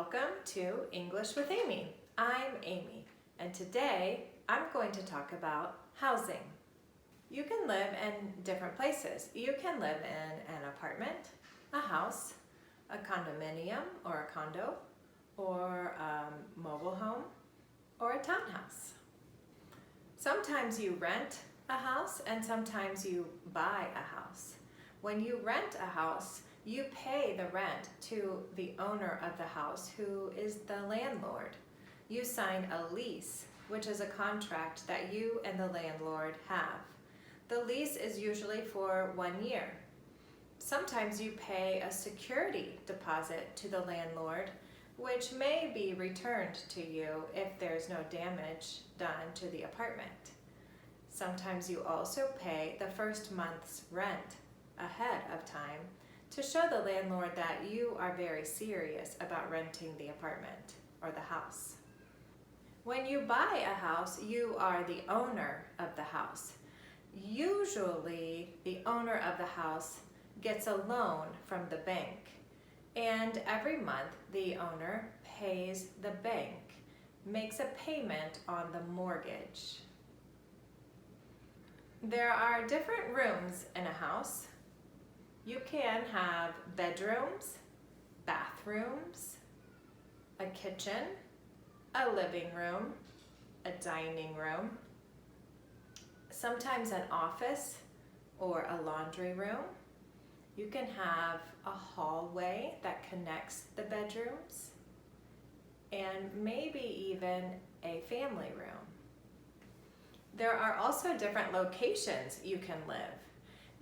Welcome to English with Amy. I'm Amy, and today I'm going to talk about housing. You can live in different places. You can live in an apartment, a house, a condominium or a condo, or a mobile home, or a townhouse. Sometimes you rent a house and sometimes you buy a house. When you rent a house, you pay the rent to the owner of the house, who is the landlord. You sign a lease, which is a contract that you and the landlord have. The lease is usually for 1 year. Sometimes you pay a security deposit to the landlord, which may be returned to you if there's no damage done to the apartment. Sometimes you also pay the first month's rent ahead of time to show the landlord that you are very serious about renting the apartment or the house. When you buy a house, you are the owner of the house. Usually, the owner of the house gets a loan from the bank, and every month the owner pays the bank, makes a payment on the mortgage. There are different rooms in a house. You can have bedrooms, bathrooms, a kitchen, a living room, a dining room, sometimes an office or a laundry room. You can have a hallway that connects the bedrooms, and maybe even a family room. There are also different locations you can live.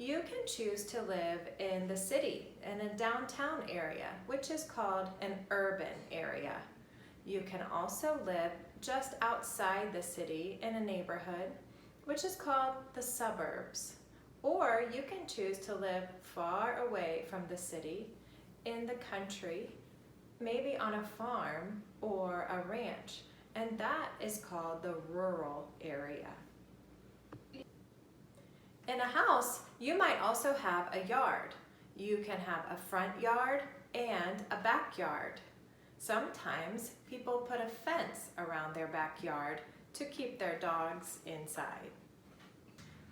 You can choose to live in the city, in a downtown area, which is called an urban area. You can also live just outside the city in a neighborhood, which is called the suburbs. Or you can choose to live far away from the city, in the country, maybe on a farm or a ranch, and that is called the rural area. In a house, you might also have a yard. You can have a front yard and a backyard. Sometimes people put a fence around their backyard to keep their dogs inside.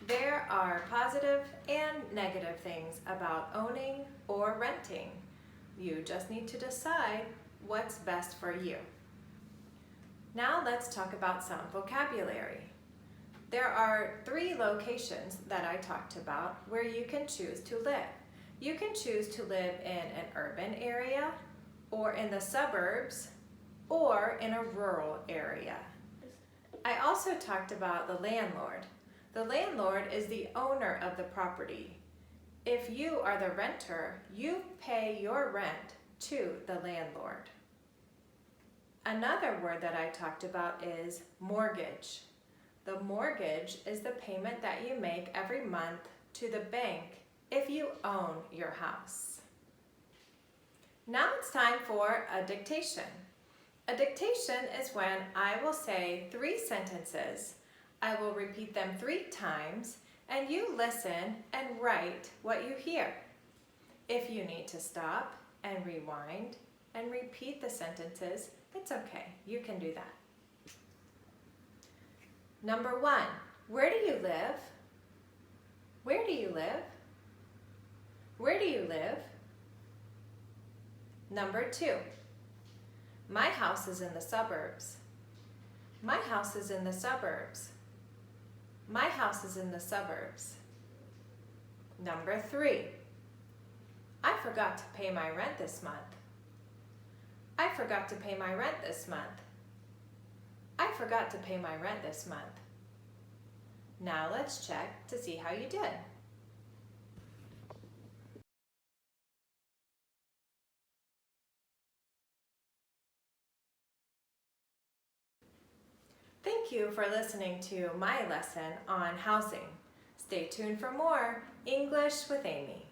There are positive and negative things about owning or renting. You just need to decide what's best for you. Now let's talk about some vocabulary. There are 3 locations that I talked about where you can choose to live. You can choose to live in an urban area, or in the suburbs, or in a rural area. I also talked about the landlord. The landlord is the owner of the property. If you are the renter, you pay your rent to the landlord. Another word that I talked about is mortgage. The mortgage is the payment that you make every month to the bank if you own your house. Now it's time for a dictation. A dictation is when I will say 3 sentences. I will repeat them 3 times, and you listen and write what you hear. If you need to stop and rewind and repeat the sentences, it's okay. You can do that. Number 1, where do you live? Where do you live? Where do you live? Number 2, my house is in the suburbs. My house is in the suburbs. My house is in the suburbs. Number 3, I forgot to pay my rent this month. I forgot to pay my rent this month. I forgot to pay my rent this month. Now let's check to see how you did. Thank you for listening to my lesson on housing. Stay tuned for more English with Amy.